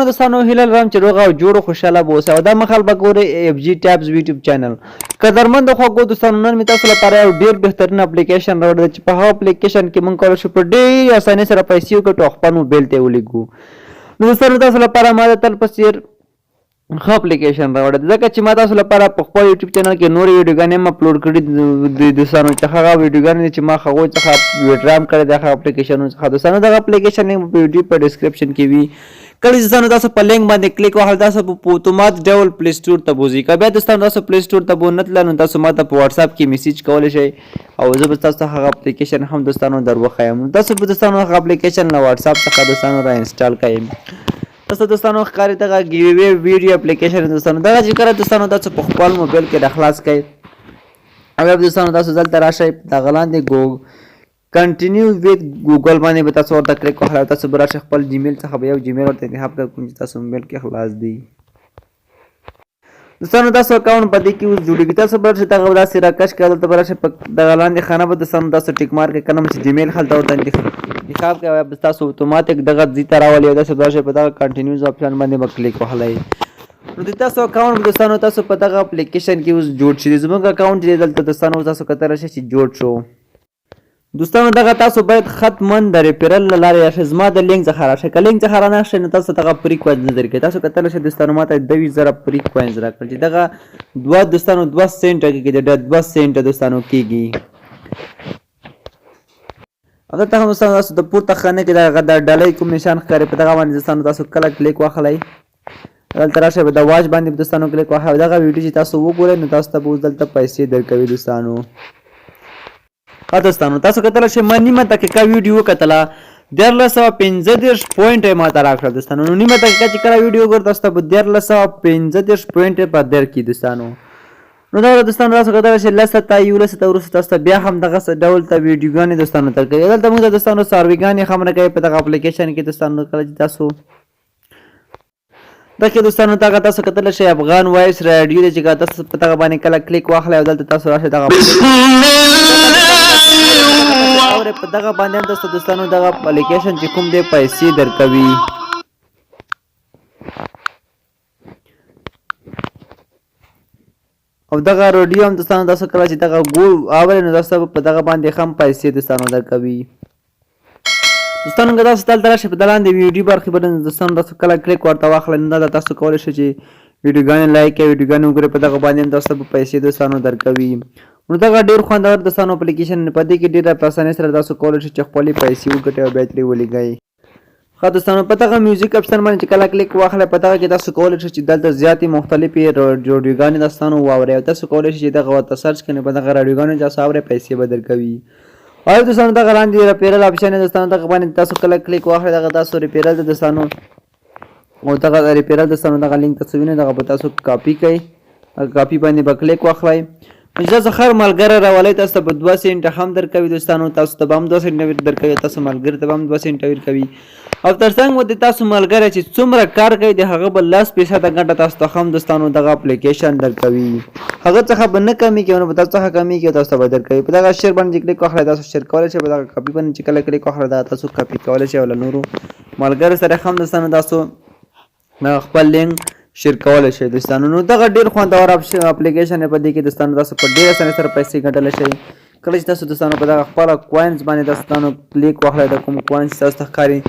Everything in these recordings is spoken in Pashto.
دوستانو هیله لرم چې روغ او جوړ او خوشاله به اوسئ او دا مخال به ګورئ اف جي ټابز یوټیوب چینل. قدرمنو خوږو دوستانو نن مې تاسو لپاره یو ډېر بهترین اپلیکیشن راوړی دی چې په هغه اپلیکیشن کې موږ کولی شو په ډېرې اسانۍ سره پیسې وګټو او خپل موبایل ته یې ولېږو. نو دوستانو تاسو لپاره ما د تل په څېر ښه اپلیکیشن راوړی دی ځکه چې ما تاسو لپاره په خپل یوټیوب چینل کې نورې ویډیوګانې هم اپلوډ کړي دي دوستانو چې هغه ویډیوګانې چې ما هغوی څخه ویډرا هم کړی دی هغه اپلیکیشنونو څخه. دوستانو دغه اپلیکیشن لینک په ویډیو په ډسکرپشن کې وي. کله چې دوستانو تاسو په لینک باندې کلیک وهل تاسو په اتومات ډول پلی سټور ته بوځئ. که بیا دوستانو تاسو پلی سټور ته بونتلل نو تاسو ما ته په واتساپ کې میسیج کولی شئ او زه به تاسو ته هغه اپلیکیشن هم دوستانو در وښیم. تاسو به دوستانو هغه اپلیکیشن له واتساپ څخه دوستانو را انسټال کړئ. تاسو دوستانو ښکاري دغه ګیووی ویډیو اپلیکیشن دوستانو دغه چې کله دوستانو تاسو په خپل موبایل کې راخلاص کړئ او بیا دوستانو تاسو دلته راشئ دغه لاندې کنټینیو ویت ګوګل باندې به تاسو ورته کلیک وکړئ او تاسو به راشئ خپل جیمیل څخه به یو جیمیل ورته انتخاب کړئ کوم چې تاسو موبایل کې خلاص دی. دوستانو تاسو اکاونټ په دې کې اوس جوړېږي. تاسو به راشئ دغه داسې راکش کړئ دلته به راشئ په دغه لاندې خانه به دوستانو تاسو ټیک مارک کړئ کنه چې جیمیل هلته ورته انتخاب کړئ او بس تاسو اتوماتیک دغه ځای ته راولي او داسې به راشئ په دغه کنټینیوز آپشن باندې به کلیک وهلی. نو د تاسو اکاونټ دوستانو تاسو په دغه اپلیکیشن کې اوس جوړ شي. زموږ اکاونټ چې دلته دوستانو تاسو کتلی شئ چې جوړ شو. دوستانو دغه تاسو باید حتما د ریفرل له لارې راشئ. زما د لینک څخه راشئ. که لینک څخه رانه شئ نو تاسو دغه فری کوینز درکوي. تاسو کتلی شئ دوستانو ما ته 20,000 فری کوینز راکړل چې دغه دوستانو 2 سنټه کېږي د 2 سنټه دوستانو کېږي. او دلته هم دوستانو تاسو د پورته خانه کې دغه د ډالۍ کوم نشان ښکاري په دغه باندې دوستانو تاسو کله کلیک واخلئ دلته راشئ په د واچ باندې دوستانو کلیک واخلئ او دغه ویډیو چې تاسو وګورئ نو تاسو ته به اوس دلته پیسې درکوي دوستانو. ها دوستانو تاسو کتلی شئ ما نیمه دقیقه ویډیو وکتله 1335 پوینټ یې ما ته راکړل دوستانو. نو نیمه دقیقه چې کله ویډیو وګورئ تاسو ته به 1335 پوینټ یې په درکړي دوستانو. نو دا دوستانو تاسو کتلی شئ 10 تا 11 تا وروسته تاسو ته بیا هم دغه ډول ته ویډیوګانې دوستانو درکوي. دلته موږ ته دوستانو څارویګانې هم راکوي په دغه اپلیکیشن کې دوستانو. کله چې تاسو دغه دوستانو دغه تاسو کتلی شئ افغان وایس راډیو دی چې تاسو په دغه باندې کله کلیک واخلئ او دلته تاسو راشئ دغه په دغه باندې هم تاسو دوستانو دغه اپلیکیشن چې کوم دی پیسې درکوي. او دغه راډیو هم دوستانو تاسو کله چې دغه اورئ نو تاسو په دغه باندې هم پیسې دوستانو درکوي. دوستانو که تاسو دلته راشئ په د لاندې ویډیو برخې باندې دوستانو تاسو کله کلیک ورته واخلئ نو دا تاسو کولی شئ چې ویډیوګانې لایک کړئ ویډیوګانې وګورئ په دغه باندې هم تاسو به پیسې دوستانو درکوي. نو دغه ډېر خوندور دوستانو اپلیکیشن په دې کې ډېره په اسانۍ سره تاسو کولی شئ چې خپلې پیسې وګټئ او بیا ترې ولېږئ. ښه دوستانو په دغه میوزیک اپشن باندې چې کله کلیک واخلئ په دغه کې تاسو کولی شئ چې دلته زیاتې مختلفې راډیوګانې دوستانو واورئ او تاسو کولی شئ چې دغه ورته سرچ کړئ په دغه راډیوګانو تاسو اورئ پیسې به درکوي. او دوستانو دغه لاندې ریفرل اپشن دی دوستانو دغه باندې تاسو کله کلیک واخلئ دغه تاسو ریفرل دی دوستانو او دغه ریفرل دوستانو دغه لینک تاسو وینئ دغه به تاسو کاپي کړئ کاپي باندې به کلیک واخلئ. تاسو هر ملګری راولئ تاسو ته به 2 سنټه هم درکوي دوستانو. تاسو ته به هم 2 سنټه درکوي تاسو ملګري ته به هم 2 سنټه ورکوي. او تر څنګ به د تاسو ملګری چې څومره کار کوي د هغه به 10% ګټه تاسو ته هم دوستانو دغه اپلیکیشن درکوي. هغه څخه به نه کمیږي نو به تاسو څخه کمیږي تاسو ته به درکوي. په دغه شیر باندې کلیک واخلئ تاسو شیر کولی شئ په دغه کاپي باندې چې کله کلیک واخلئ دا تاسو کاپي کولی شئ او له نورو ملګرو سره هم دوستانو تاسو خپل لینک شیر کولی شئ دوستانو. نو دغه ډېر خوندور اپلیکیشن دی په دې کې دوستانو تاسو په ډېر اسانۍ سره پیسې ګټلی شئ. کله چې تاسو دوستانو په دغه خپله کوینز باندې دوستانو کلیک واخلئ د کوم کوینز تاسو ته ښکاري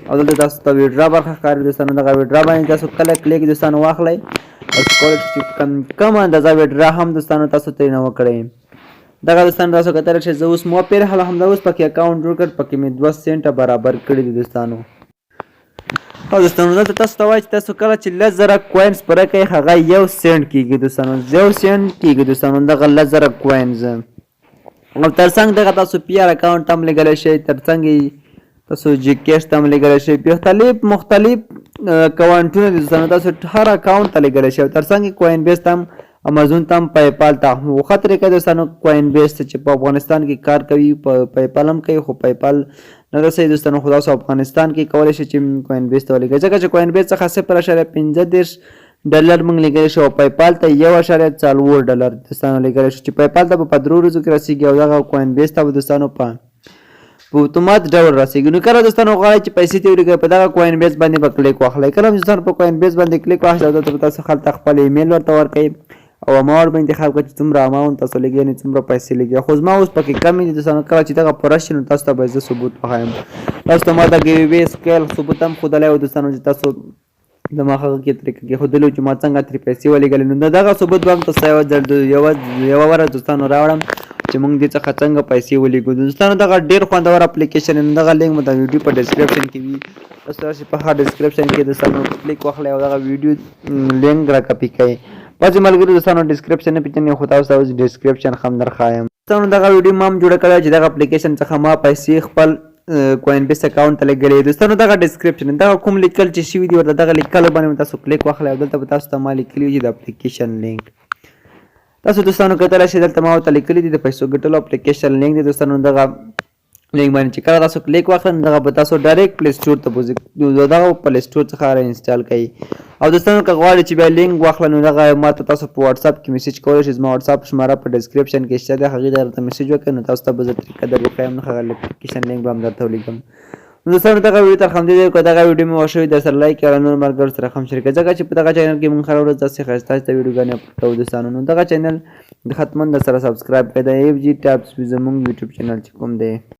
او دلته تاسو ته ویډرا برخه ښکاري دوستانو. دغه ویډرا باندې تاسو کله کلیک دوستانو واخلئ او کولی شئ چې کم اندازه ویډرا هم دوستانو تاسو ترېنه وکړئ. دغه دوستانو تاسو کتلی شئ زه اوس مو پیرحال همدا اوس پکې اکاونټ جوړ کړ پکې مې 2 سنټه برابر کړي دي دوستانو. او دوستانو دلته تاسو ته وایي چې تاسو کله چې 10,000 کوینز پوره کوئ هغه 1 سنټ کېږي دوستانو 1 سنټ کېږي دوستانو دغه 10,000 کوینز. او تر څنګ دغه تاسو پی آر اکاونټ هم لګولی شئ تر څنګ تاسو جی کیش ته هم لګولی شئ مختلف اکاونټونه دي دوستانو تاسو هر اکاونټ ته لګولی شئ. تر څنګ کوین بیس ته هم امازون ته هم پیپال ته هم ښه طریقه دوستانو کوین بیس ته چې په افغانستان کې کار کوي په پیپال هم کوي خو پیپال نه رسوي دوستانو. خو تاسو افغانستان کې کولی شئ چې کوین بیس ته ولګوئ ځکه چې کوین بیس څخه 0.15 ډالر موږ لګولی شو او پیپال ته 1.4 ډالر دوستانو لګولی شو چې پیپال ته به په 3 ورځو کې رسیږي او دغه کوین بیس ته به دوستانو په په اتومات ډول راسیږي. نو کله دوستانو غواړئ چې پیسې ترې ولیکئ په دغه کوین بیس باندې به کلیک واخلئ. کله چې دوستانو په کوین بیس باندې کلیک واخلئ دلته به تاسو هلته خپل ایمیل ورته ورکوئ او اماونټ به انتخاب کړئ چې څومره اماونټ تاسو لګوئ یعنې څومره پیسې لګوئ. خو زما اوس پکې کمې دي دوستانو. کله چې دغه پوره شي نو تاسو ته به زه ثبوت وښایم. تاسو ته ما د ګیو وی سکیل ثبوت هم ښودلی و دوستانو چې تاسو د ما هغه کې طریقه کې ښودلي چې ما څنګه ترې پیسې ولېږلې. نو دغه ثبوت به هم تاسو یوه ورځ دوستانو راوړم چې موږ دې څخه څنګه پیسې ولیږو. دوستانو دغه ډېر خوندور اپلیکیشن دی. دغه لینک مو د ویډیو په ډسکرپشن کې وي. تاسو راشئ په هغه ډسکرپشن کې دوستانو کلیک واخلئ او دغه ویډیو لینک را کاپي کړئ. بعضې ملګرو دوستانو ډسکرپشن نه پېژني خو تاسو ته اوس ډسکرپشن هم درښایم. دوستانو دغه ویډیو ما هم جوړه کړې چې دغه اپلیکیشن څخه ما پیسې خپل کوین بیس اکاونټ ته لګولې. دوستانو دغه ډسکرپشن دغه کوم لیکل چې شوي دي ورته دغه لیکلو باندې تاسو کلیک واخلئ او دلته به تاسو ته ما لیکلي وي چې د اپلیکیشن لینک. تاسو دوستانو کتلی شئ دلته ما ورته لیکلي دي د پیسو ګټلو اپلیکیشن لینک دی. دوستانو دغه لینک باندې چې کله تاسو کلیک واخلئ نو دغه به تاسو ډایرکټ پلی سټور ته بوځي. دغه پلی سټور څخه را انسټال کړئ. او دوستانو که غواړئ چې بیا لینک واخلئ نو دغه ما ته تاسو په واتساپ کې میسج کولی شئ. زما واتساپ شماره په ډسکرپشن کې شته دی. هغې ته درته میسج وکړئ نو تاسو ته به زه طریقه در وښیم نو هغه اپلیکیشن لینک به هم درته ولیږم. نو دوستانو دغه ویډیو تر همدې ځایه که دغه ویډیو مې خوښ وي در سره لایک کړئ او نور ملګرو سره هم شریک کړئ ځکه چې په دغه چینل کې موږ هره ورځ داسې ښایسته ښایسته ویډیوګانې اپلوډ کوو. دوستانو نو دغه چینل حتما در سره سبسکرایب کړئ. د ایف جي ټاپس زموږ یوټیوب چینل چې کوم دی